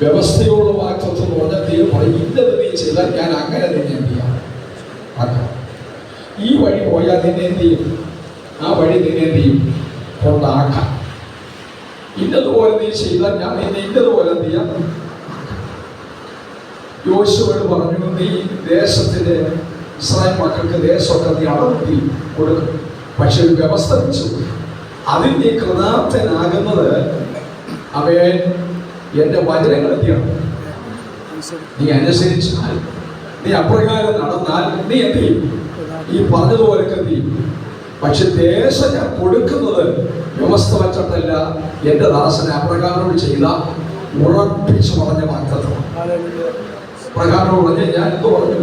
വ്യവസ്ഥയുള്ള വാക്തത്വം എന്ന് പറഞ്ഞാൽ ദൈവം പറയും ഇന്നത് നീ ചെയ്താൽ ഞാൻ അങ്ങനെ തന്നെ എന്ത് ചെയ്യാം, ആക്കാം. ഈ വഴി പോയാൽ നിന്നെ എന്ത് ചെയ്യും, ആ വഴി നിന്നെ എന്ത് ചെയ്യും, കൊണ്ടാക്കാം. ഇന്നതുപോലെ നീ ചെയ്താൽ ഞാൻ നിന്നെ ഇന്നതുപോലെ എന്ത് ചെയ്യാം. യോശുവയോട് പറഞ്ഞു, നീ ദേശത്തിന്റെ ഇസ്രായേൽ മക്കൾക്ക് ദേശമൊക്കെ നീ അളത്തി കൊടുക്കും, പക്ഷെ ഒരു വ്യവസ്ഥ വെച്ചു, അതിൽ നീ കൃതാർത്ഥനാകുന്നത് അവയെ എൻ്റെ വചനങ്ങൾ എന്ത് ചെയ്യണം, നീ അനുസരിച്ചാൽ, നീ അപ്രകാരം നടന്നാൽ നീ എന്ത് ചെയ്യും, ഈ പറഞ്ഞതുപോലൊക്കെ എന്ത് ചെയ്യും. പക്ഷെ ദേശം ഞാൻ കൊടുക്കുന്നത് വ്യവസ്ഥ വച്ചിട്ടല്ല, എൻ്റെ ദാസനെ അപ്രകാരം ചെയ്ത ഉറപ്പിച്ചു പറഞ്ഞ വാഗ്ദത്തം. പ്രകാരം പറഞ്ഞ ഞാൻ എന്ത് പറഞ്ഞു,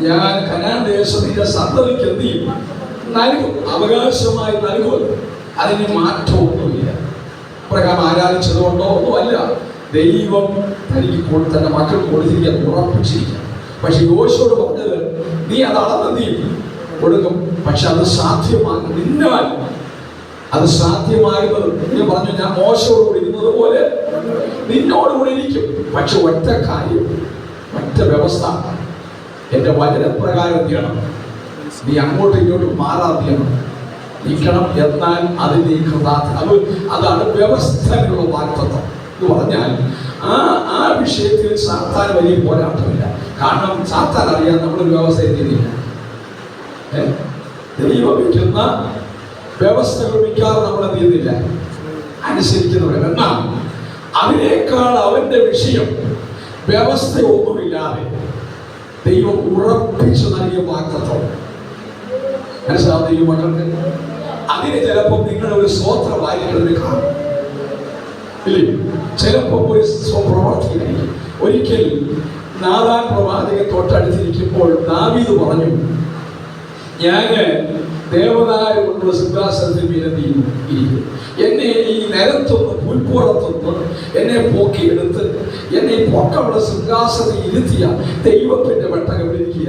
ഞാൻ കനാൻ ദേശത്തിന്റെ സന്തതിക്ക് എന്ത് ചെയ്യും, നൽകും, അവകാശമായി നൽകും. അതിന് മാറ്റമൊന്നുമില്ല. പ്രകാരം ആരാധിച്ചതുകൊണ്ടോ ഒന്നുമല്ല, ദൈവം തനിക്ക് തന്റെ മക്കൾക്ക് കൊടുത്തിരിക്കാൻ ഉറപ്പിച്ചിരിക്കുക. പക്ഷെ യോശുവോട് പറഞ്ഞത് നീ അത് അളന്നെന്ത് ചെയ്യും, കൊടുക്കും, പക്ഷെ അത് സാധ്യമാകും. നിന്നാൽ അത് സാധ്യമാകുന്നത് നീ പറഞ്ഞു, ഞാൻ മോശയോട് കൂടി ഇരുന്നത് പോലെ നിന്നോടുകൂടി ഇരിക്കും. പക്ഷെ ഒറ്റ കാര്യം, ഒറ്റ വ്യവസ്ഥ, എൻ്റെ വചനപ്രകാരം ചെയ്യണം, നീ അങ്ങോട്ടും ഇങ്ങോട്ടും മാറാതെ ചെയ്യണം, നിൽക്കണം. എന്നാൽ അത് നീ അതാണ് വ്യവസ്ഥയിലുള്ള വാഗ്ദത്തം എന്ന് പറഞ്ഞാൽ ആ വിഷയത്തിൽ സാത്താൻ വലിയ പോരാട്ടമില്ല. കാരണം സാത്താൻ അറിയാൻ നമ്മളൊരു വ്യവസ്ഥ എന്തില്ല, ദൈവം വയ്ക്കുന്ന വ്യവസ്ഥകൾ മിക്കാറും നമ്മൾ എന്ത് ചെയ്യുന്നില്ല, അനുസരിക്കുന്നവരെ. എന്നാൽ അതിനേക്കാൾ അവന്റെ വിഷയം വ്യവസ്ഥയൊന്നുമില്ലാതെ ദൈവം ഉറപ്പിച്ചു നൽകിയ വാഗ്ദത്തം. മനസ്സിലാവും ദൈവ മക്കൾക്ക്. അതിന് ചിലപ്പോൾ നിങ്ങളൊരു സ്വോത്രമായിരിക്കുന്നത് കാണും, ഇല്ലേ? ചിലപ്പോൾ ഒരു സ്വപ്രവർത്തിയായിരിക്കും. ഒരിക്കൽ നാഥാൻ പ്രവാചകൻ തൊട്ടടുത്തിരിക്കുമ്പോൾ ദാവീദ് പറഞ്ഞു, ഞാന് ദേവദാരു കൊണ്ടുള്ള സിംഹാസനത്തിൽ ഇരിക്കും, എന്നെ ഈ നിലത്തൊന്ന് പുൽപ്പുറത്തൊന്ന് എന്നെ പൊക്കിയെടുത്ത് എന്നെ ഈ പൊക്കമുള്ള സിംഹാസനത്തിൽ ഇരുത്തിയ ദൈവത്തിന്റെ പെട്ടകം ഇരിക്കുക,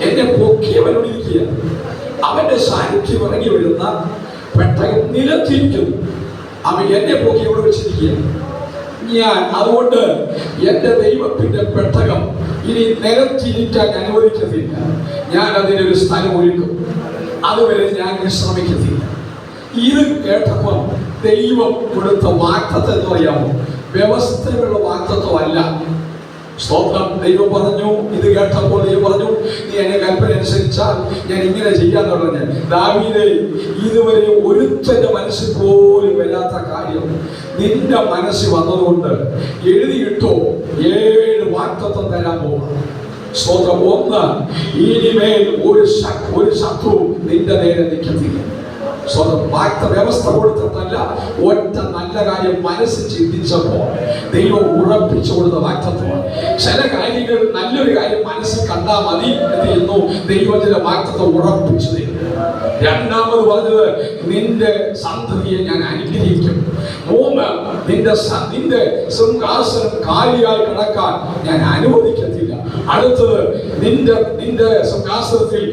എന്നെ പൊക്കിയവനോട് ഇരിക്കുക, അവന്റെ സാന്നിധ്യം ഇറങ്ങി വരുന്ന പെട്ടകം നിലത്തിരിക്കുന്നു, അവൻ എന്നെ പൊക്കി അവിടെ വെച്ചിരിക്കുക. ഞാൻ അതുകൊണ്ട് എൻ്റെ ദൈവത്തിന്റെ പെട്ടകം ഇനി നിലത്തിരിക്കാൻ അനുവദിക്കത്തില്ല, ഞാൻ അതിനൊരു സ്ഥലം ഒരുക്കും, അതുവരെ ഞാൻ വിശ്രമിക്കത്തില്ല. ഇത് കേട്ടപ്പോൾ ദൈവം കൊടുത്ത വാഗ്ദത്തം എന്ന് പറയാമോ, വ്യവസ്ഥയുള്ള വാഗ്ദത്തമല്ല. സ്തോത്രം. ദൈവം പറഞ്ഞു, ഇത് കേട്ടപ്പോൾ ദൈവം പറഞ്ഞു, നീ എന്നെ കൽപ്പന അനുസരിച്ചാൽ ഞാൻ ഇങ്ങനെ ചെയ്യാന്ന് പറഞ്ഞു. ദാവീദേ, ഇതുവരെ ഒരുത്തന്റെ മനസ്സിൽ പോലും വരാത്ത കാര്യം നിന്റെ മനസ്സിൽ വന്നതുകൊണ്ട് എഴുതിയിട്ടോ, 7 വാഗ്ദത്തം തരാൻ പോവാം. സ്തോത്രം. 1, ഇനിമേൽ ഒരു ശത്രു നിന്റെ നേരെ നിൽക്കത്തില്ല. വ്യവസ്ഥ കൊടുത്തിട്ടല്ല, ഒറ്റ നല്ല കാര്യം മനസ്സിൽ ചിന്തിച്ചപ്പോൾ ദൈവം ഉറപ്പിച്ചു കൊടുത്ത വാഗ്ദത്തമാണ്. ചില കാര്യങ്ങൾ, നല്ലൊരു കാര്യം മനസ്സിൽ കണ്ടാൽ മതി എന്ന് ചെയ്യുന്നു, ദൈവത്തിന്റെ വാഗ്ദത്തം ഉറപ്പിച്ചു തരും. രണ്ടാമത് പറഞ്ഞത്, നിന്റെ സന്തതിയെ ഞാൻ അനുഗ്രഹിക്കും. 3, നിന്റെ സിംഹാസനം കാലിയായി കിടക്കാൻ ഞാൻ അനുവദിക്കത്തില്ല. അടുത്തത്, നിന്റെ സിംഹാസനത്തിൽ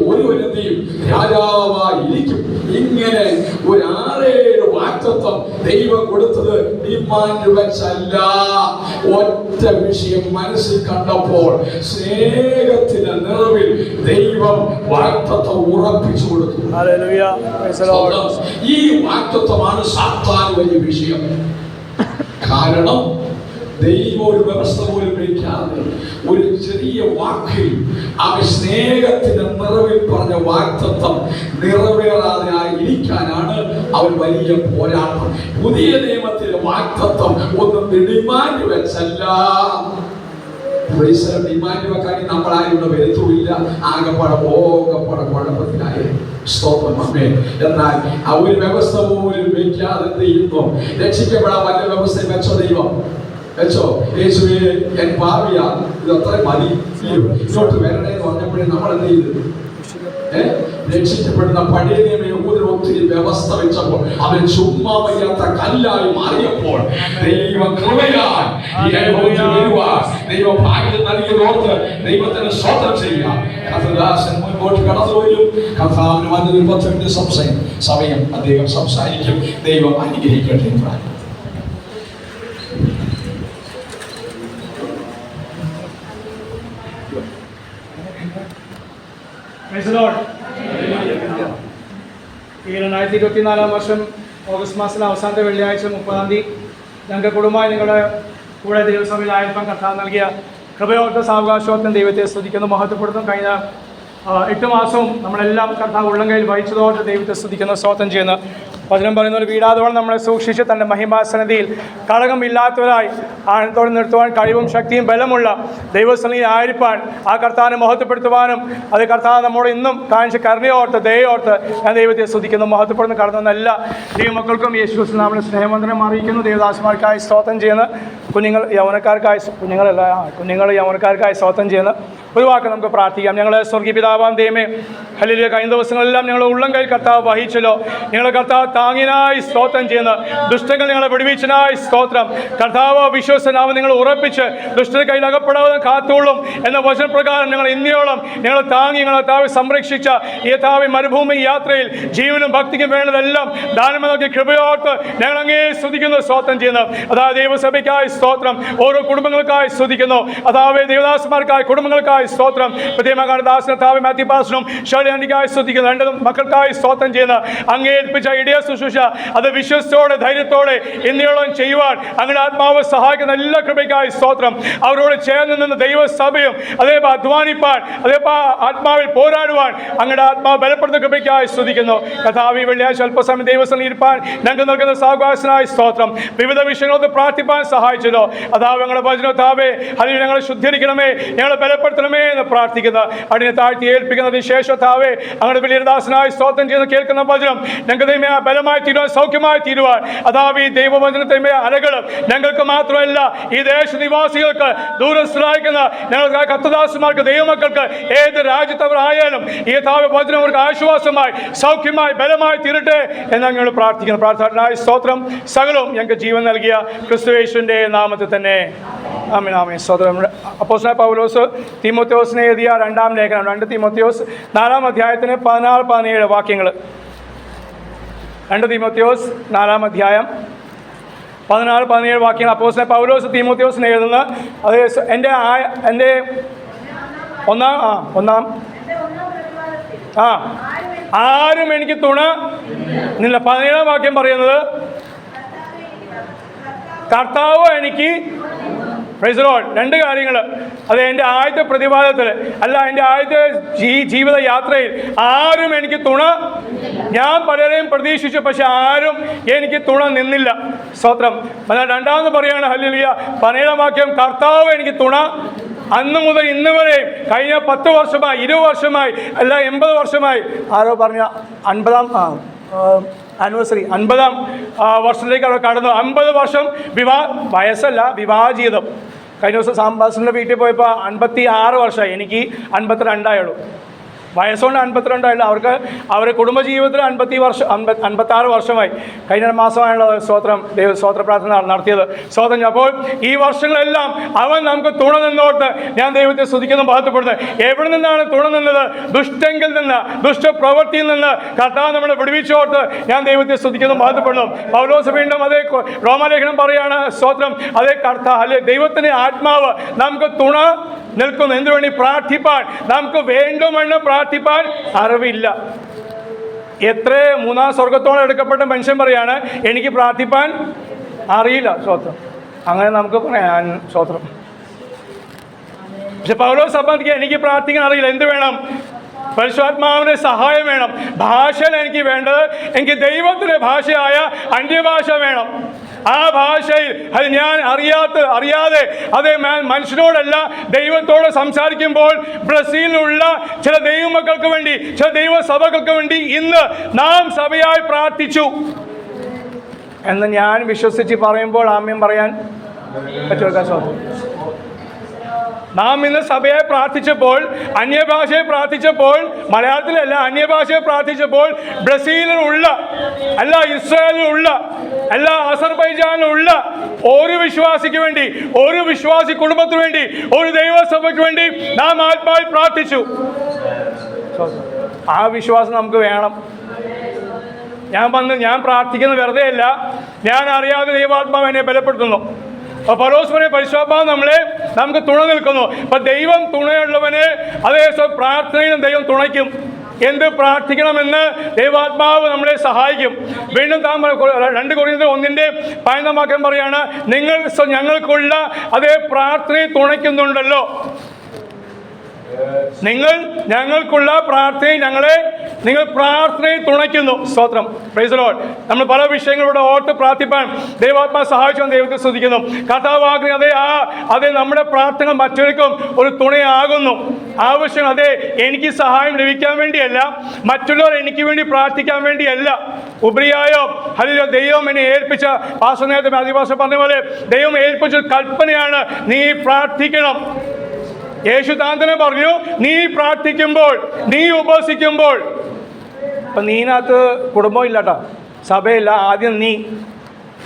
ഒരുവനെയും രാജാവായി ഇരിക്കും. ഇങ്ങനെ ഒരു 6-7 വാഗ്ദത്തം ദൈവം കൊടുത്തത് ഡിമാൻഡ് വെച്ചല്ല, ഒറ്റ വിഷയം മനസ്സിൽ കണ്ടപ്പോൾ സ്നേഹത്തിന്റെ നിറവിൽ ദൈവം വാഗ്ദത്തം ഉറപ്പിച്ചു കൊടുത്തു. ഈ വാഗ്ദത്തമാണ് സാത്താൻ വലിയ വിഷയം. കാരണം ദൈവം ഒരു വ്യവസ്ഥ പോലും വയ്ക്കാതെ ഒരു ചെറിയ വാക്കിൽ അവൻ സ്നേഹത്തിന്റെ നിറവിൽ പറഞ്ഞ വാഗ്ദത്തം നിറവേറാതെ ഇരിക്കാനാണ് അവൻ വലിയ പോരാട്ടം. പുതിയ നിയമത്തിലെ വാഗ്ദത്തം ഒന്നും ഡിമാൻഡ് വെച്ചല്ല. ഡിമാൻഡ് വെക്കാൻ നമ്മളാരുടെ വരുത്തുമില്ല, ആകെപ്പാടെ കുഴപ്പത്തിലായി. എന്നാൽ ആ ഒരു വ്യവസ്ഥ പോലും വെക്കാതെ ചെയ്യുന്നു. രക്ഷിക്കപ്പെടാൻ വല്ല വ്യവസ്ഥ വെച്ചോ ദൈവം? വെച്ചോ? യേശുവേ, ഞാൻ പാപിയാ, ഇത് അത്ര മതി, ഇങ്ങോട്ട് വരണേ എന്ന് പറഞ്ഞപ്പോഴേ നമ്മൾ എന്ത് ചെയ്തു? രക്ഷിക്കപ്പെടുന്ന പഴയ നിയമ യഹൂദർ ഒത്തിരി വ്യവസ്ഥ വെച്ചപ്പോൾ അവൻ ചുമ്മാ വയ്യാത്ത കല്ലായി മാറിയപ്പോൾ ദൈവം കൃപയാൽ ദൈവ ഭാഗ്യം നൽകിയതോർത്ത് ദൈവത്തിന് സ്തോത്രം ചെയ്യുക. കർത്തദാസൻ മുൻപോട്ട് കടന്നു വരും. കർത്താവിന് വന്നൊരു 10 മിനിറ്റ് സമയം അദ്ദേഹം സംസാരിക്കും. ദൈവം അനുഗ്രഹിക്കട്ടെ. ഈ 2024 വർഷം ഓഗസ്റ്റ് മാസത്തിലെ അവസാനത്തെ വെള്ളിയാഴ്ച 30-ാം തീയതി ഞങ്ങൾക്ക് കുടുംബമായി നിങ്ങളുടെ കൂടെ ദൈവസഭയിലായിരിക്കാൻ കർത്താവ് നൽകിയ കൃപയോർത്ത സാവകാശോർത്തും ദൈവത്തെ സ്തുതിക്കുന്നു, മഹത്വപ്പെടുത്തും. കഴിഞ്ഞ 8 മാസവും നമ്മളെല്ലാം കർത്താവ് ഉള്ളം കയ്യിൽ വഹിച്ചതോടെ ദൈവത്തെ സ്തുതിക്കുന്നു, സ്തോത്രം ചെയ്യുന്നു. വചനം പറയുന്ന ഒരു വീടാതോളം നമ്മളെ സൂക്ഷിച്ച് തൻ്റെ മഹിമാസന്നിധിയിൽ കളങ്കമില്ലാത്തവരായി ആനന്ദത്തോടെ നിർത്തുവാൻ കഴിവും ശക്തിയും ബലമുള്ള ദൈവസന്നിധിയിൽ ആയിരിക്കാൻ ആ കർത്താവിനെ മഹത്വപ്പെടുത്തുവാനും അത് കർത്താവ് നമ്മോട് ഇന്നും കാണിച്ച കരുണയോർത്ത് ദയോർത്ത് ഞാൻ ദൈവത്തെ സ്തുതിക്കുന്നു, മഹത്വപ്പെടുന്ന കടന്നു എല്ലാ ദൈവമക്കൾക്കും യേശു നാമത്തിൽ സ്നേഹവന്ദനം അറിയിക്കുന്നു. ദേവദാസന്മാർക്കായി സ്തോത്രം ചെയ്യുന്ന കുഞ്ഞുങ്ങൾ യൗവനക്കാർക്കായി സ്തോത്രം ചെയ്യുന്ന ഒരു വാക്ക് നമുക്ക് പ്രാർത്ഥിക്കാം. ഞങ്ങളെ സ്വർഗീയ പിതാവാം ദൈവമേ, ഹല്ലേലൂയ, കഴിഞ്ഞ ദിവസങ്ങളെല്ലാം ഞങ്ങളുടെ ഉള്ളം കയ്യിൽ കർത്താവ് വഹിച്ചല്ലോ. ഞങ്ങളെ കർത്താവ് താങ്ങിനായി സ്തോത്രം ചെയ്യുന്ന ദുഷ്ടങ്ങൾ ഞങ്ങളെ വിടുവിച്ചനായി സ്തോത്രം. കർത്താവ് വിശ്വസനാവ് നിങ്ങൾ ഉറപ്പിച്ച് ദുഷ്ടന്റെ കയ്യിൽ അകപ്പെടാതെ കാത്തോളും എന്ന വചനപ്രകാരം ഞങ്ങൾ ഇന്നയോളം ഞങ്ങളെ താങ്ങി ഞങ്ങളെ താവ് സംരക്ഷിച്ച ഈ താവി മരുഭൂമി യാത്രയിൽ ജീവനും ഭക്തിക്കും വേണ്ടതെല്ലാം ദാനമെന്നൊക്കെ കൃപയോർത്ത് ഞങ്ങൾ അങ്ങേ സ്തുതിക്കുന്നു, സ്തോത്രം ചെയ്യുന്നു. അതായത് ദൈവസഭയ്ക്കായി സ്തോത്രം, ഓരോ കുടുംബങ്ങൾക്കായി സ്തുതിക്കുന്നു. അതാവേ ദൈവദാസന്മാർക്കായി കുടുംബങ്ങൾക്കായി സ്തോത്രം. പ്രത്യേകമായ ദാസന താവി മാത്യു പാസ്റ്ററും ഷേർലിക്കായി സ്തുതിക്കുന്നു. 2 മക്കൾക്കായി സ്തോത്രം ചെയ്യുന്ന അങ്ങേ ഏൽപ്പിച്ച ഇടയ ശുശ്രൂഷ അത് വിശ്വസത്തോടെ ധൈര്യത്തോടെ ഇന്നയോളം ചെയ്യുവാൻ അങ്ങയുടെ ആത്മാവ് സഹായിക്കുന്ന എല്ലാ കൃപയ്ക്കായി സ്തോത്രം. അവരോട് ചേർന്ന് നിന്ന് ദൈവസഭയും അതേപോലെ അധ്വാനിപ്പാൻ അതേപോലെ ആത്മാവിൽ പോരാടുവാൻ അങ്ങയുടെ ആത്മാവ് ബലപ്പെടുന്ന കൃപയ്ക്കായി സ്തുതിക്കുന്നു. കഥാവി വെള്ളിയാഴ്ച അല്പസമയം ദൈവസന്നിധിയിൽ ഇരിപ്പാൻ ഞങ്ങൾക്ക് നൽകുന്ന സാവകാശനായി സ്തോത്രം. വിവിധ വിഷയങ്ങളൊക്കെ പ്രാർത്ഥിപ്പാൻ സഹായിച്ചല്ലോ. അതാവ് ഞങ്ങളുടെ വചനത്താവേ അതിന് ഞങ്ങളെ ശുദ്ധീകരിക്കണമേ, ഞങ്ങളെ ബലപ്പെടുത്തണമേ എന്ന് പ്രാർത്ഥിക്കുന്ന അതിനെ താഴ്ത്തി ഏൽപ്പിക്കുന്നതിന് ശേഷത്താവേ അങ്ങയുടെ വലിയ ദാസനായി സ്തോത്രം ചെയ്യുന്ന കേൾക്കുന്ന വചനം ഞങ്ങൾക്ക് ബലമായി തീരുവാൻ സൗഖ്യമായി തീരുവാൻ അതാവ് ഈ ദൈവവചനത്തിന്മേ അലകൾ ഞങ്ങൾക്ക് മാത്രമല്ല ഈ ദേശനിവാസികൾക്ക് ദൂരസ്ഥരായിരിക്കുന്ന ഞങ്ങൾക്ക് കർത്തദാസന്മാർക്ക് ദൈവമക്കൾക്ക് ഏത് രാജ്യത്തവർ ആയാലും ഈ താവ്യ വചനം അവർക്ക് ആശ്വാസമായി സൗഖ്യമായി ബലമായി തീരട്ടെ എന്ന് ഞങ്ങൾ പ്രാർത്ഥിക്കുന്നു. പ്രാർത്ഥനായി സ്തോത്രം. സകലവും ഞങ്ങൾക്ക് ജീവൻ നൽകിയ ക്രിസ്തുയേശുവിൻ്റെ നാമത്തിൽ തന്നെ ആമേൻ. ആമേൻ. സ്തോത്രം. അപ്പോസ്തലനായ പൗലോസ് തീമോഥെയോസിനെ എഴുതിയ 2-ാം ലേഖനം 2 തീമോഥെയോസ് 4-ാം അധ്യായത്തിന് 16-17 വാക്യങ്ങൾ. 2 തീമോഥെയോസ് 4-ാം അധ്യായം 16-17 വാക്യങ്ങൾ അപ്പോസ്തലനായ പൗലോസ് തീമോഥെയോസിനെ എഴുതുന്ന അത് എൻ്റെ ഒന്നാം ആരും എനിക്ക് തുണ നില്ല. 17-ാം വാക്യം പറയുന്നത് കർത്താവ് എനിക്ക് പ്രൈസ് ദി ലോർഡ്. 2 കാര്യങ്ങൾ. അത് എൻ്റെ ആദ്യത്തെ പ്രതിപാദനത്തിൽ അല്ല, എൻ്റെ ആദ്യത്തെ ജീവിത യാത്രയിൽ ആരും എനിക്ക് തുണ, ഞാൻ പലരെയും പ്രതീക്ഷിച്ചു, പക്ഷെ ആരും എനിക്ക് തുണ നിന്നില്ല. സ്തോത്രം. എന്നാൽ 2ാമത് പറയുകയാണ് ഹല്ലേലൂയ 17-ാം വാക്യം കർത്താവ് എനിക്ക് തുണ അന്ന് മുതൽ ഇന്ന് വരെ കഴിഞ്ഞ 10 വർഷമായി 20 വർഷമായി അല്ല 80 വർഷമായി ആരോ പറഞ്ഞ 50-ാം ആനിവേഴ്സറി 50-ാം വർഷത്തിലേക്ക് അവിടെ കടന്നു. 50 വർഷം വയസ്സല്ല, വിവാഹ ജീവിതം. കഴിഞ്ഞ ദിവസം സാംബാസിൻ്റെ വീട്ടിൽ പോയപ്പോൾ 56 വർഷമായി. എനിക്ക് 52 വയസ്സുകൊണ്ട് 52 അവരുടെ കുടുംബജീവിതത്തിൽ 56 വർഷമായി. കഴിഞ്ഞ മാസമായുള്ള സ്തോത്രം സ്തോത്ര പ്രാർത്ഥന നടത്തിയത്. സ്തോത്രം. അപ്പോൾ ഈ വർഷങ്ങളെല്ലാം അവൻ നമുക്ക് തുണ നിന്നോട്ട് ഞാൻ ദൈവത്തെ സ്തുതിക്കുന്നു, മഹത്വപ്പെടുന്നത്. എവിടെ നിന്നാണ് തുണ നിന്നത്? ദുഷ്ടങ്കിൽ നിന്ന്, ദുഷ്ടപ്രവൃത്തിയിൽ നിന്ന് കർത്താവ് നമ്മളെ വിടുവിച്ചോട്ട് ഞാൻ ദൈവത്തെ സ്തുതിക്കുന്നു, മഹത്വപ്പെടുന്നു. പൗലോസ് വീണ്ടും അതേ റോമാലേഖനം പറയാണ് സ്തോത്രം. അതേ കർത്താവ് അല്ലെ ദൈവത്തിൻ്റെ ആത്മാവ് നമുക്ക് തുണ നിൽക്കുന്നു. എന്തുവേണ്ടി? പ്രാർത്ഥിപ്പാൻ. നമുക്ക് വേണ്ടുമെന്ന് പ്രാർത്ഥിപ്പാൻ അറിവില്ല. എത്ര 3-ാം സ്വർഗത്തോളം എടുക്കപ്പെട്ട മനുഷ്യൻ പറയാണ് എനിക്ക് പ്രാർത്ഥിപ്പാൻ അറിയില്ല. സ്തോത്രം. അങ്ങനെ നമുക്ക് പറയാൻ സ്തോത്രം. പക്ഷെ പൗലോസ് സമ്മതിക്കുക എനിക്ക് പ്രാർത്ഥിക്കാൻ അറിയില്ല. എന്ത് വേണം? പരിശുദ്ധാത്മാവിൻ്റെ സഹായം വേണം. ഭാഷയിൽ എനിക്ക് വേണ്ടത് എനിക്ക് ദൈവത്തിൻ്റെ ഭാഷയായ അന്യഭാഷ വേണം. ആ ഭാഷയിൽ അത് ഞാൻ അറിയാതെ അതേ മനുഷ്യനോടല്ല ദൈവത്തോട് സംസാരിക്കുമ്പോൾ ബ്രസീലിലുള്ള ചില ദൈവമക്കൾക്ക് വേണ്ടി ചില ദൈവസഭകൾക്ക് വേണ്ടി ഇന്ന് നാം സഭയായി പ്രാർത്ഥിച്ചു എന്ന് ഞാൻ വിശ്വസിച്ച് പറയുമ്പോൾ ആമേൻ പറയാൻ പറ്റുമോ? നാം ഇന്ന് സഭയെ പ്രാർത്ഥിച്ചപ്പോൾ, അന്യഭാഷയെ പ്രാർത്ഥിച്ചപ്പോൾ, മലയാളത്തിലല്ല അന്യഭാഷയെ പ്രാർത്ഥിച്ചപ്പോൾ ബ്രസീലിലുള്ള അല്ല, ഇസ്രായേലിലുള്ള അല്ല, അസർബൈജാനിലുള്ള ഒരു വിശ്വാസിക്ക് വേണ്ടി, ഒരു വിശ്വാസി കുടുംബത്തിന് വേണ്ടി, ഒരു ദൈവസഭയ്ക്ക് വേണ്ടി നാം ആത്മാവിൽ പ്രാർത്ഥിച്ചു. ആ വിശ്വാസം നമുക്ക് വേണം. ഞാൻ പ്രാർത്ഥിക്കുന്നത് വെറുതെ അല്ല, ഞാൻ അറിയാതെ ദൈവാത്മാവ് എന്നെ ബലപ്പെടുത്തുന്നു. അപ്പോൾ പൗലോസ് പരിശുദ്ധാത്മാവ് നമുക്ക് തുണ നിൽക്കുന്നു. അപ്പം ദൈവം തുണയുള്ളവന് അതേസമയം പ്രാർത്ഥനയിലും ദൈവം തുണയ്ക്കും. എന്ത് പ്രാർത്ഥിക്കണമെന്ന് ദൈവാത്മാവ് നമ്മളെ സഹായിക്കും. വീണ്ടും താൻ 2 കൊരിന്ത്യർ 1:15 വാക്യം പറയാണ്, നിങ്ങൾ ഞങ്ങൾക്കുള്ള അതേ പ്രാർത്ഥനയെ തുണയ്ക്കുന്നുണ്ടല്ലോ. നിങ്ങൾ ഞങ്ങൾക്കുള്ള പ്രാർത്ഥനയിൽ നിങ്ങൾ പ്രാർത്ഥനയിൽ തുണയ്ക്കുന്നു. സ്തോത്രം, പ്രൈസ് ദി ലോർഡ്. നമ്മൾ പല വിഷയങ്ങളിലൂടെ ഓർത്ത് പ്രാർത്ഥിപ്പാൻ ദൈവാത്മാവ് സഹായിച്ചു ദൈവത്തെ സ്തുതിക്കുന്നു. കർത്താവ് അതേ നമ്മുടെ പ്രാർത്ഥന മറ്റൊരുക്കും ഒരു തുണയാകുന്നു. ആവശ്യം എനിക്ക് സഹായം ലഭിക്കാൻ വേണ്ടിയല്ല, മറ്റുള്ളവർ എനിക്ക് വേണ്ടി പ്രാർത്ഥിക്കാൻ വേണ്ടിയല്ല. ഉപരിയായോ ഹല്ലേലൂയ, ദൈവം എന്നെ ഏൽപ്പിച്ച നേരത്തെ ആദിവാസി പറഞ്ഞ പോലെ ദൈവം ഏൽപ്പിച്ച കൽപ്പനയാണ്, നീ പ്രാർത്ഥിക്കണം. യേശു താൻ തന്നെ പറഞ്ഞു, നീ പ്രാർത്ഥിക്കുമ്പോൾ, നീ ഉപവസിക്കുമ്പോൾ. അപ്പം നീനകത്ത് കുടുംബം ഇല്ലാട്ടോ, സഭയില്ല. ആദ്യം നീ,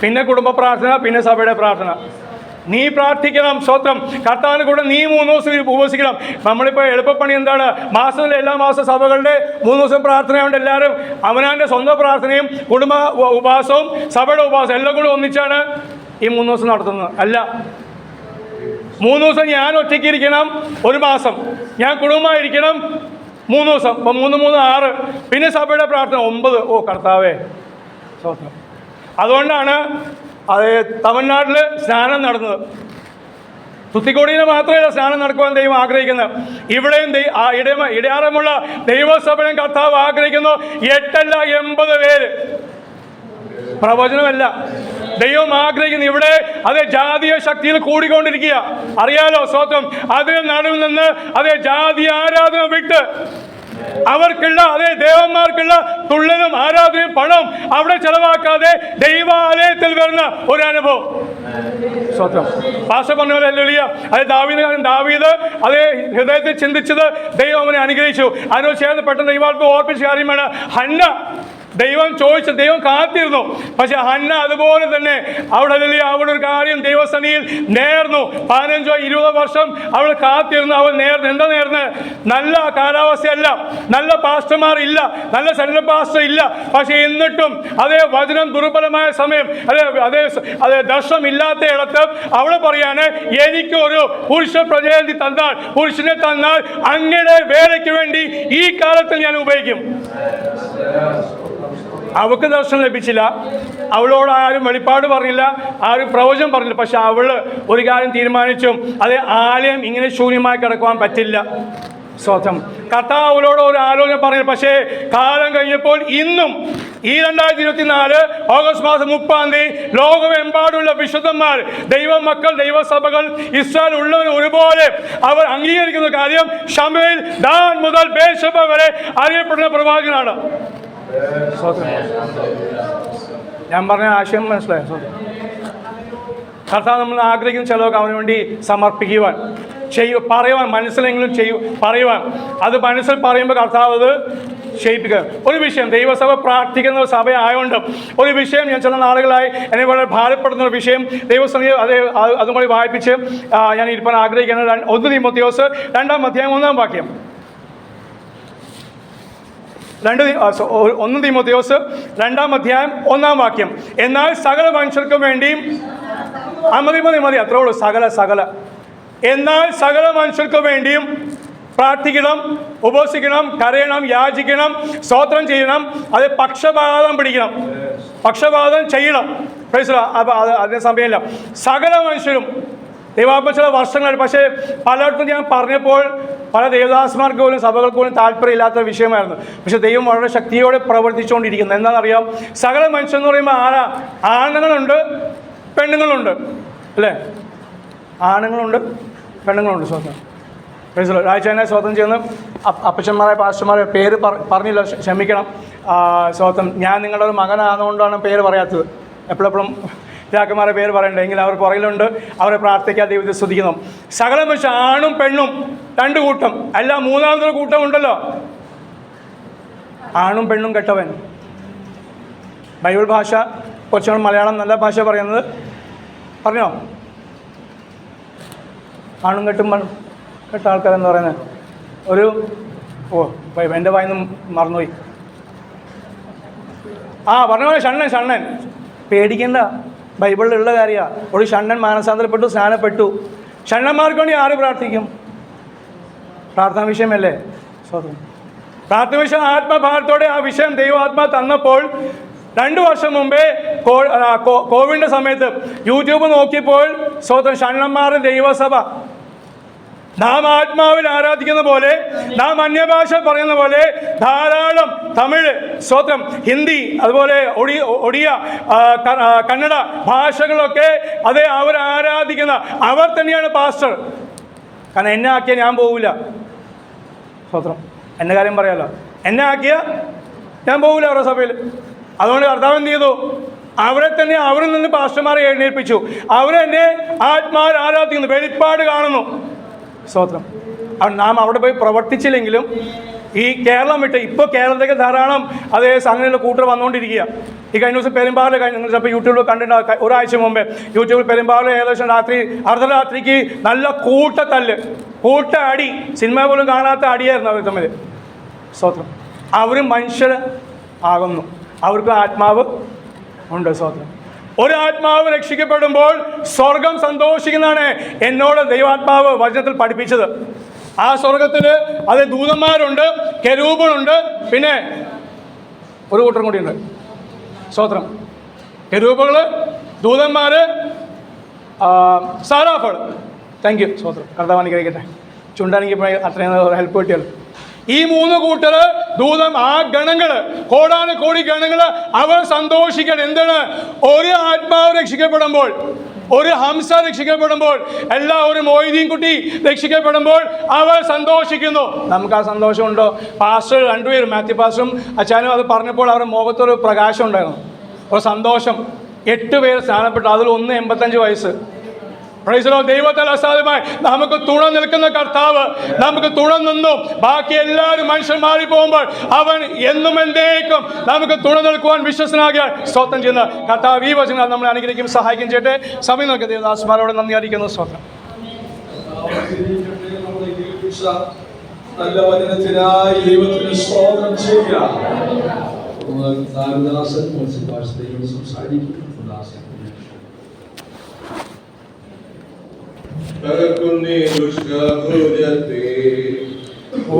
പിന്നെ കുടുംബ പ്രാർത്ഥന, പിന്നെ സഭയുടെ പ്രാർത്ഥന. നീ പ്രാർത്ഥിക്കണം. സ്വത്രം കർത്താവിന് കൂടെ നീ 3 ദിവസം ഉപവസിക്കണം. നമ്മളിപ്പോൾ എളുപ്പപ്പണി എന്താണ്, മാസത്തിലെ എല്ലാ മാസ സഭകളുടെ 3 ദിവസം പ്രാർത്ഥനയുണ്ട്. എല്ലാവരും അവനവൻ്റെ സ്വന്തം പ്രാർത്ഥനയും കുടുംബ ഉപവാസവും സഭയുടെ ഉപവാസം എല്ലാം കൂടി ഒന്നിച്ചാണ് ഈ 3 ദിവസം നടത്തുന്നത്. അല്ല, 3 ദിവസം ഞാൻ ഒറ്റയ്ക്ക് ഇരിക്കണം, 1 മാസം ഞാൻ കുടുംബമായിരിക്കണം, 3 ദിവസം. അപ്പം 3 3 6, പിന്നെ സഭയുടെ പ്രാർത്ഥന 9. ഓ കർത്താവേ, സ്വന്തം. അതുകൊണ്ടാണ് തമിഴ്നാട്ടിൽ സ്നാനം നടന്നത്. തുത്തിക്കോടിയിൽ മാത്രമല്ല സ്നാനം നടക്കുവാൻ ദൈവം ആഗ്രഹിക്കുന്നത്. ഇവിടെയും ഇടയാറമുള്ള ദൈവസഭയും കർത്താവ് ആഗ്രഹിക്കുന്നു. 8 അല്ല 80 പേര്. പ്രവചനമല്ല, ദൈവം ആഗ്രഹിക്കുന്നു. ഇവിടെ ജാതീയ ശക്തിയിൽ കൂടിക്കൊണ്ടിരിക്കുക, അറിയാലോ. സ്വത്വം അതിന് നടുവിൽ നിന്ന് ജാതി ആരാധന വിട്ട് അവർക്കുള്ള ദേവന്മാർക്കുള്ള തുള്ളലും ആരാധനയും പണം അവിടെ ചെലവാക്കാതെ ദൈവാലയത്തിൽ വരുന്ന ഒരു അനുഭവം. സ്വത്വം പാസ്റ്റർ പറഞ്ഞ പോലെ ദാവീദ് ഹൃദയത്തിൽ ചിന്തിച്ചത് ദൈവം അവനെ അനുഗ്രഹിച്ചു. അതിനോട് ചേർന്ന് പെട്ടെന്ന് ദൈവാത്മാവ് ഓർപ്പിച്ച കാര്യമാണ് ഹന്ന. ദൈവം ചോദിച്ചു, ദൈവം കാത്തിരുന്നു. പക്ഷെ ഹന്ന അതുപോലെ തന്നെ അവിടെ ഒരു കാര്യം ദൈവസന്നിധിയിൽ നേർന്നു. 15-20 വർഷം അവൾ കാത്തിരുന്നു. അവൾ നേർന്നു. എന്താ നേർന്ന്? നല്ല കാലാവസ്ഥയല്ല, നല്ല പാസ്റ്റർമാർ ഇല്ല, നല്ല സെൻട്രൽ പാസ്റ്റർ ഇല്ല. പക്ഷെ എന്നിട്ടും വചനം ദുർബലമായ സമയം, ദർശനം ഇല്ലാത്ത ഇടത്ത് അവൾ പറയാണ്, എനിക്കൊരു പുരുഷ പ്രതിനിധി തന്നാൽ, പുരുഷനെ തന്നാൽ അങ്ങയുടെ വേലയ്ക്ക് വേണ്ടി ഈ കാലത്തിൽ ഞാൻ ഉപയോഗിക്കും. അവൾക്ക് ദർശനം ലഭിച്ചില്ല, അവളോട് ആരും വെളിപ്പാട് പറഞ്ഞില്ല, ആരും പ്രവചനം പറഞ്ഞില്ല. പക്ഷെ അവൾ ഒരു കാര്യം തീരുമാനിച്ചു, ആലയം ഇങ്ങനെ ശൂന്യമായി കിടക്കുവാൻ പറ്റില്ല. സ്വതം കർത്താവ് അവളോട് ഒരു ആലോചന പറഞ്ഞു. പക്ഷേ കാലം കഴിഞ്ഞപ്പോൾ ഇന്നും ഈ 2024 ഓഗസ്റ്റ് മാസം 30 ലോകമെമ്പാടുള്ള വിശുദ്ധന്മാർ, ദൈവമക്കൾ, ദൈവസഭകൾ, ഇസ്രായേൽ ഉള്ളവർ ഒരുപോലെ അവർ അംഗീകരിക്കുന്ന കാര്യം ശമൂവേൽ ദാൻ മുതൽ ബേർശേബ വരെ അറിയപ്പെടുന്ന പ്രവാചകനാണ്. ഞാൻ പറഞ്ഞ ആശയം മനസ്സിലായോ? കർത്താവ് നമ്മൾ ആഗ്രഹിക്കുന്ന ചിലവൊക്കെ അവന് വേണ്ടി സമർപ്പിക്കുവാൻ, പറയുവാൻ, മനസ്സിലെങ്കിലും പറയുവാൻ. അത് മനസ്സിൽ പറയുമ്പോൾ കർത്താവ് അത് ക്ഷയിപ്പിക്കുക. ഒരു വിഷയം, ദൈവസഭ പ്രാർത്ഥിക്കുന്ന സഭ ആയതുകൊണ്ട് ഒരു വിഷയം ഞാൻ ചില നാളുകളായി എന്നെ വളരെ ഭാരപ്പെടുന്ന ഒരു വിഷയം ദൈവസഭ അതും കൂടി വായിപ്പിച്ച് ഞാൻ ഇരിപ്പാൻ ആഗ്രഹിക്കുന്നത്. 1 തീമോഥെയോസ് 2-ാം അധ്യായം 1-ാം വാക്യം. 1 തീമോഥെയോസ് 2-ാം അധ്യായം 1-ാം വാക്യം. എന്നാൽ സകല മനുഷ്യർക്കും വേണ്ടിയും മതി അത്രേ ഉള്ളൂ. സകല എന്നാൽ സകല മനുഷ്യർക്ക് വേണ്ടിയും പ്രാർത്ഥിക്കണം, ഉപവസിക്കണം, കരയണം, യാചിക്കണം, സ്തോത്രം ചെയ്യണം. പക്ഷപാതം പിടിക്കണം, പക്ഷപാതം ചെയ്യണം. അപ്പോൾ അതിന് സമയമില്ല. സകല മനുഷ്യരും ദൈവാത്മ ചില വർഷങ്ങൾ, പക്ഷേ പലയിടത്തും ഞാൻ പറഞ്ഞപ്പോൾ പല ദേവദാസന്മാർക്ക് പോലും സഭകൾക്ക് പോലും താല്പര്യമില്ലാത്ത വിഷയമായിരുന്നു. പക്ഷെ ദൈവം വളരെ ശക്തിയോടെ പ്രവർത്തിച്ചുകൊണ്ടിരിക്കുന്നത്. എന്താണെന്നറിയാം? സകല മനുഷ്യരെന്ന് പറയുമ്പോൾ ആണുങ്ങളുണ്ട്, പെണ്ണുങ്ങളുണ്ട്, അല്ലേ? ആണുങ്ങളുണ്ട്, പെണ്ണുങ്ങളുണ്ട്. സ്വന്തം രാഴ്ചനെ സ്വതം ചെയ്യുന്ന അപ്പച്ചന്മാരെ, പാസ്റ്റർമാരെ പേര് പറഞ്ഞില്ല, ക്ഷമിക്കണം. സ്വതം ഞാൻ നിങ്ങളുടെ ഒരു മകനാകുന്നതുകൊണ്ടാണ് പേര് പറയാത്തത്. എപ്പോഴെപ്പോഴും പിതാക്കന്മാരുടെ പേര് പറയണ്ടേ, എങ്കിലും അവർ പുറകിലുണ്ട്. അവരെ പ്രാർത്ഥിക്കാൻ ദൈവത്തെ സ്തുതിക്കുന്നു. സകലം വെച്ച് ആണും പെണ്ണും 2 കൂട്ടം, അല്ല 3-ാമതൊരു കൂട്ടം ഉണ്ടല്ലോ, ആണും പെണ്ണും കെട്ടവൻ. ബൈബിൾ ഭാഷ കുറച്ചുകൂടെ മലയാളം നല്ല ഭാഷ പറയുന്നത് പറഞ്ഞോ. ആണും കെട്ട ആൾക്കാരെന്ന് പറയുന്നത് ഒരു എൻ്റെ വായിന്ന് മറന്നുപോയി. പറഞ്ഞ പോലെ ഷണ്ണൻ പേടിക്കേണ്ട, ബൈബിളിലുള്ള കാര്യമാണ്. ഒരു ഷണ്ണൻ മാനസാന്തരപ്പെട്ടു, സ്നാനപ്പെട്ടു. ഷണ്ണന്മാർക്ക് വേണ്ടി ആര് പ്രാർത്ഥിക്കും? പ്രാർത്ഥനാ വിഷയമല്ലേ? സ്വതന്ത്രം പ്രാർത്ഥന വിഷയം ആത്മഭാരത്തോടെ ആ വിഷയം ദൈവാത്മാ തന്നപ്പോൾ 2 വർഷം മുമ്പേ കോവിഡിൻ്റെ സമയത്ത് യൂട്യൂബ് നോക്കിയപ്പോൾ സ്വതന്ത്രം ഷണ്ണന്മാരുടെ ദൈവസഭ, നാം ആത്മാവിൽ ആരാധിക്കുന്ന പോലെ, നാം അന്യഭാഷ പറയുന്ന പോലെ ധാരാളം തമിഴ്, സ്വതം ഹിന്ദി, അതുപോലെ ഒഡിയ, കന്നഡ ഭാഷകളൊക്കെ അതേ അവർ ആരാധിക്കുന്ന അവർ തന്നെയാണ് പാസ്റ്റർ. കാരണം എന്നെ ആക്കിയാൽ ഞാൻ പോവില്ല. സ്വതന്ത്രം എൻ്റെ കാര്യം പറയാമല്ലോ, എന്നെ ആക്കിയാൽ ഞാൻ പോവില്ല അവരുടെ സഭയിൽ. അതുകൊണ്ട് കർത്താവ് എന്ത് ചെയ്തു? അവരിൽ നിന്ന് പാസ്റ്റർമാരെ എഴുന്നേൽപ്പിച്ചു. അവരെന്നെ ആത്മാവിൽ ആരാധിക്കുന്നു, വെളിപ്പാട് കാണുന്നു. സ്തോത്രം. നാം അവിടെ പോയി പ്രവർത്തിച്ചില്ലെങ്കിലും ഈ കേരളം വിട്ട് ഇപ്പോൾ കേരളത്തിലേക്ക് ധാരാളം അതേ അങ്ങനെയുള്ള കൂട്ടർ വന്നുകൊണ്ടിരിക്കുക. ഈ കഴിഞ്ഞ ദിവസം പെരുമ്പാവൂർ നിങ്ങൾ ചിലപ്പോൾ യൂട്യൂബിൽ കണ്ടിട്ടുണ്ടാവും. ഒരാഴ്ച മുമ്പേ യൂട്യൂബിൽ പെരുമ്പാവൂർ ഏകദേശം അർദ്ധരാത്രിക്ക് നല്ല കൂട്ട അടി, സിനിമ പോലും കാണാത്ത അടിയായിരുന്നു അവർ തമ്മിൽ. സ്തോത്രം. അവരും മനുഷ്യർ ആകുന്നു, അവർക്ക് ആത്മാവ് ഉണ്ട്. സ്തോത്രം. ഒരു ആത്മാവ് രക്ഷിക്കപ്പെടുമ്പോൾ സ്വർഗം സന്തോഷിക്കുന്നതാണ് എന്നോട് ദൈവാത്മാവ് വചനത്തിൽ പഠിപ്പിച്ചത്. ആ സ്വർഗത്തിൽ അത് ദൂതന്മാരുണ്ട്, കെരൂബുകളുണ്ട്, പിന്നെ ഒരു കൂട്ടം കൂടിയുണ്ട്. സ്തോത്രം. കെരൂബുകൾ, ദൂതന്മാർ, സാറാഫുകൾ. Thank you. സ്തോത്രം. കർത്താവ് അനുഗ്രഹിക്കട്ടെ. ചുണ്ടാനിക്ക് അത്രയും ഹെൽപ്പ് കിട്ടിയല്ലോ. ഈ 3 കൂട്ടർ ദൂതം, ആ ഗണങ്ങൾ, കോടാനുകോടി ഗണങ്ങൾ അവർ സന്തോഷിക്കണം. എന്താണ്? ഒരു ആത്മാവ് രക്ഷിക്കപ്പെടുമ്പോൾ, ഒരു ഹംസ രക്ഷിക്കപ്പെടുമ്പോൾ, ഒരു മൊയ്തീൻ കുട്ടി രക്ഷിക്കപ്പെടുമ്പോൾ അവർ സന്തോഷിക്കുന്നു. നമുക്ക് ആ സന്തോഷമുണ്ടോ? പാസ്റ്റർ 2 പേരും, മാത്യു പാസ്റ്ററും അച്ചാനും അത് പറഞ്ഞപ്പോൾ അവരുടെ മുഖത്തൊരു പ്രകാശം ഉണ്ടായിരുന്നു, ഒരു സന്തോഷം. 8 പേര് സ്നാനപ്പെട്ടു, അതിൽ 1 85 വയസ്സ്. ദൈവത്താൽ അസാധ്യമായി നമുക്ക് തുണ നിൽക്കുന്ന കർത്താവ് നമുക്ക് തുണ നിന്നു. ബാക്കി എല്ലാവരും മനുഷ്യർ മാറി പോകുമ്പോൾ അവൻ എന്നും എന്തേക്കും നമുക്ക് തുണ നിൽക്കുവാൻ വിശ്വസനാകിയാൽ സ്തോത്രം ചെയ്യുന്ന കർത്താവ് ഈ വചനം നമ്മളെ അനുഗ്രഹിക്കും, സഹായിക്കും ചെയ്യട്ടെ. സമയം നോക്കിയ ദേവദാസന്മാരോട് നന്ദി അറിയിക്കുന്നു. സ്തോത്രം. നല്ല വചനത്തിനായി ദൈവത്തിന് സ്തോത്രം ചെയ്യാം. സംസാരിക്കും.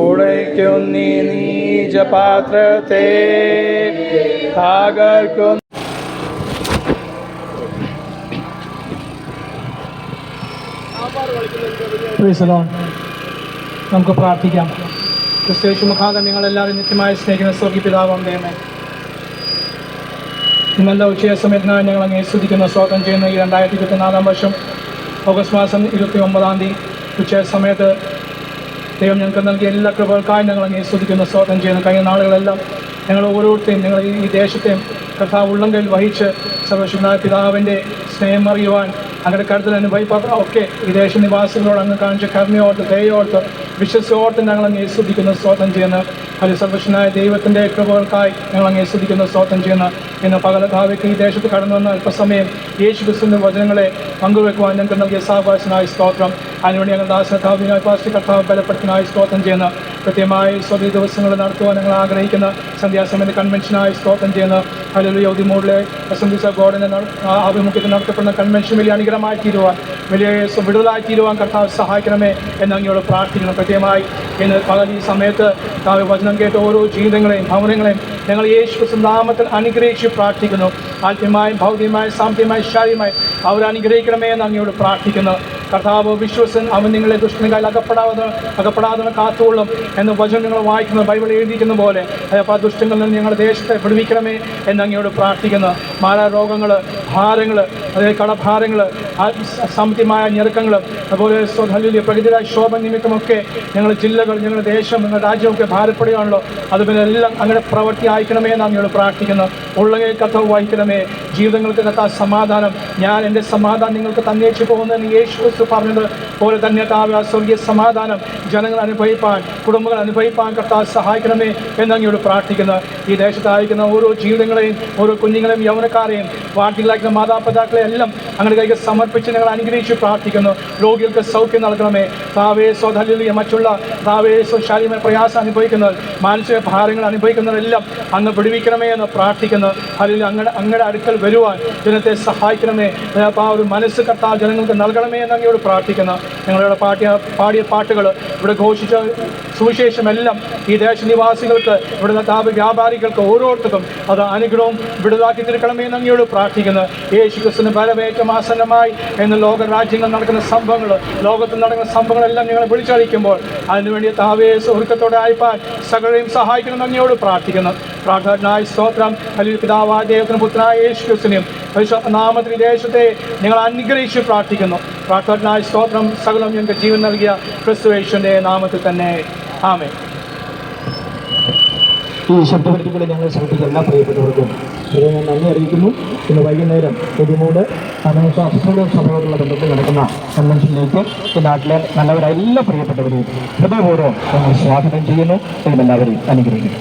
ഉടയ്ക്കുന്നീ നീചപാത്രത്തെ തകർക്കും. നമുക്ക് പ്രാർത്ഥിക്കാം. ക്രിസ്തു മുഖാന്തരം നിങ്ങളെല്ലാവരും നിത്യമായി സ്നേഹിക്കുന്ന സ്വർഗീയ പിതാവാം ദൈവമേ, ഇന്നല്ല ഉച്ചയ സമയത്തിനായി ഞങ്ങൾ അങ്ങേ സ്തുതിക്കുന്ന സ്തോത്രം ചെയ്യുന്ന ഈ 2024 വർഷം ഓഗസ്റ്റ് മാസം 29-ാം തീയതി ഉച്ച സമയത്ത് ദൈവം ഞങ്ങൾക്ക് നൽകിയ എല്ലാ കൃപകൾക്കായി ഞങ്ങൾ അങ്ങേ സ്തുതിക്കുന്ന സ്തോത്രം ചെയ്യുന്നു. കഴിഞ്ഞ നാളുകളെല്ലാം ഞങ്ങൾ ഓരോരുത്തരെയും ഞങ്ങൾ ഈ ദേശത്തെയും കർത്താവ് ഉള്ളംകൈയിൽ വഹിച്ച് സർവശക്തനായ പിതാവിൻ്റെ സ്നേഹം അറിയുവാൻ അങ്ങനെ കരുതൽ അനുഭവിപ്പാത്ര ഒക്കെ ഈ ദേശനിവാസികളോട് അങ്ങ് കാണിച്ച കരുണയോർത്ത് ദയോർത്ത് വിശ്വസോർത്ത് ഞങ്ങൾ അങ്ങേ സ്തുതിക്കുന്ന സ്തോത്രം ചെയ്യുന്ന അതിൽ സർവശക്തനായ ദൈവത്തിൻ്റെ കൃപകൾക്കായി ഞങ്ങൾ അങ്ങേ സ്തുതിക്കുന്ന സ്തോത്രം ചെയ്യുന്ന ഇന്ന് പകലഭാവിക്ക് ഈ ദേശത്ത് കടന്നു വന്ന അല്പസമയം യേശു ക്രിസ്തുവിൻ്റെ വചനങ്ങളെ പങ്കുവെക്കുവാൻ ഞങ്ങൾക്ക് നൽകിയ സാവകാശനായ സ്തോത്രം. അതിനുവേണ്ടി ഞങ്ങൾ ദാസകർത്താവിനായി പാസ്റ്റർ കർത്താവ് ബലപ്പെടുത്തിനായി സ്തോത്രം ചെയ്യുന്ന കൃത്യമായി സ്വതീ ദിവസങ്ങൾ നടത്തുവാൻ ഞങ്ങൾ ആഗ്രഹിക്കുന്ന സന്ധ്യാസമയത്ത് കൺവെൻഷനായി സ്തോത്രം ചെയ്യുന്ന ഹല്ലേലൂയ യുവതിമൂടിലെ അസംബ്ലീസ് ഓഫ് ഗോഡിൻ്റെ ആഭിമുഖ്യത്തിൽ നടത്തപ്പെടുന്ന കൺവെൻഷൻ വലിയ അനുഗ്രഹമായി തീരുവാൻ, വലിയ വിടുതലായി തീരുവാൻ കർത്താവ് സഹായിക്കണമേ എന്ന് അങ്ങയോട് പ്രാർത്ഥിക്കണം. കൃത്യമായി ഇന്ന് പകൽ ഈ സമയത്ത് വചനം കേട്ട ഓരോ ജീവിതങ്ങളെയും ഭവനങ്ങളെയും ഞങ്ങൾ യേശു ക്രിസ്തു നാമത്തിൽ അനുഗ്രഹിച്ച് പ്രാർത്ഥിക്കുന്നു. ആത്മീയമായും ഭൗതികമായും സാമ്പത്തികമായും ശാരീരികമായും അവർ അനുഗ്രഹിക്കണമേ എന്ന് അങ്ങയോട് പ്രാർത്ഥിക്കുന്നു. കർത്താവ് വിശ്വസൻ അവൻ നിങ്ങളെ ദുഷ്ടനിൽ അകപ്പെടാതെ കാത്തുകൊള്ളും എന്ന് വചനം നിങ്ങൾ വായിക്കുന്നത് ബൈബിൾ എഴുതിയിരിക്കുന്ന പോലെ അപ്പോൾ ദുഷ്ടങ്ങളിൽ നിന്ന് ഞങ്ങളുടെ ദേശത്തെ വിടുവിക്കണമേ എന്ന് അങ്ങയോട് പ്രാർത്ഥിക്കുന്നു. മാരാരോഗങ്ങൾ, ഭാരങ്ങൾ, അതായത് കടഭാരങ്ങൾ, സാമ്പത്തികമായ ഞെരുക്കങ്ങൾ, അതുപോലെ ഹല്ലേലൂയ പ്രകൃതിയായ ശോഭ നിമിത്തമൊക്കെ ഞങ്ങളുടെ ജില്ലകൾ, ഞങ്ങളുടെ ദേശം, ഞങ്ങളുടെ രാജ്യമൊക്കെ ഭാരപ്പെടുകയാണല്ലോ. അതുപോലെ എല്ലാം അങ്ങനെ പ്രവൃത്തി അയക്കണമേ എന്നാണ് ഞങ്ങൾ പ്രാർത്ഥിക്കുന്നത്. ഉള്ളകയിൽ കർത്താവ് വഹിക്കണമേ. ജീവിതങ്ങൾക്ക് കർത്താവ് സമാധാനം, ഞാൻ എൻ്റെ സമാധാനം നിങ്ങൾക്ക് തന്നേച്ചു പോകുന്നതെന്ന് യേശു ക്രിസ്തു പറഞ്ഞത് പോലെ തന്നെ കർത്താവ് ആ സ്വർഗീയ സമാധാനം ജനങ്ങൾ അനുഭവിപ്പാൻ, കുടുംബങ്ങൾ അനുഭവിപ്പാൻ കർത്താവ് സഹായിക്കണമേ എന്നങ്ങോട് പ്രാർത്ഥിക്കുന്നത്. ഈ ദേശത്തായിരിക്കുന്ന ഓരോ ജീവിതങ്ങളെയും, ഓരോ കുഞ്ഞുങ്ങളെയും, യൗവനക്കാരെയും, വാർത്തകളായിരിക്കുന്ന മാതാപിതാക്കളെ എല്ലാം അങ്ങനെ കൈക്ക് സമർപ്പിച്ച് ഞങ്ങൾ അനുഗ്രഹിച്ച് പ്രാർത്ഥിക്കുന്നു. രോഗികൾക്ക് സൗഖ്യം നൽകണമേ. താവേ സ്വതല്ലിയ മറ്റുള്ള താവേ ശാരീരികമായ പ്രയാസം അനുഭവിക്കുന്നവർ, മാനസിക ഭാരങ്ങൾ അനുഭവിക്കുന്നവരെല്ലാം അങ്ങ് വിടുവിക്കണമേ എന്ന് പ്രാർത്ഥിക്കുന്നു. അല്ലെങ്കിൽ അങ്ങയുടെ അടുക്കൽ വരുവാൻ ജനത്തെ സഹായിക്കണമേ. ആ ഒരു മനസ്സ് കർത്താവ് ജനങ്ങൾക്ക് നൽകണമേ എന്ന് അങ്ങയോട് പ്രാർത്ഥിക്കുന്നു. ഞങ്ങളിവിടെ പാടിയ പാട്ടുകൾ, ഇവിടെ ഘോഷിച്ച സുവിശേഷമെല്ലാം ഈ ദേശനിവാസികൾക്ക്, ഇവിടെ വ്യാപാരികൾക്ക് ഓരോരുത്തർക്കും അത് അനുഗ്രഹവും വിടുതലാക്കി തീർക്കണമേ എന്ന് അങ്ങയോട് പ്രാർത്ഥിക്കുന്നു. യേശു ക്രിസ്തുവിന് ബലമേറ്റം ആസന്നമായി എന്ന് ലോകരാജ്യങ്ങൾ നടക്കുന്ന സംഭവങ്ങൾ, ലോകത്തിൽ നടക്കുന്ന സംഭവങ്ങളെല്ലാം ഞങ്ങളെ വിളിച്ചറിയിക്കുമ്പോൾ അതിനുവേണ്ടി താവേ സുഹൃത്തുക്കളോടെ അയപ്പാൻ സകലരെയും സഹായിക്കണം അങ്ങയോട് പ്രാർത്ഥിക്കുന്നു. പ്രാർത്ഥനായി സ്തോത്രം. ഹല്ലേലൂയ. പിതാവായ ദൈവത്തിന് പുത്രനായ യേശു ക്രിസ്തുവിനെയും നാമത്തിൽ ദേശത്തെ ഞങ്ങൾ അനുഗ്രഹിച്ച് പ്രാർത്ഥിക്കുന്നു. പ്രാർത്ഥനായി സ്തോത്രം. സകലം ഞങ്ങൾക്ക് ജീവൻ നൽകിയ ക്രിസ്തു യേശുവിൻ്റെ നാമത്തിൽ തന്നെ. ആമേൻ. ഈ ശബ്ദപരിധികളെ ഞങ്ങൾ ശ്രദ്ധിക്കുന്ന എല്ലാ പ്രിയപ്പെട്ടവർക്കും ഞാൻ നന്ദി അറിയിക്കുന്നു. ഇന്ന് വൈകുന്നേരം 13 അപ്പോസ്തല സഭയോടുള്ള ബന്ധത്തിൽ നടക്കുന്ന കൺവെൻഷനിലേക്ക് ഈ നാട്ടിലെ നല്ലവരായ എല്ലാ പ്രിയപ്പെട്ടവരെയും ഹൃദയപൂർവ്വം ഞങ്ങൾ സ്വാഗതം ചെയ്യുന്നു. എല്ലാവരെയും അനുഗ്രഹിക്കുന്നു.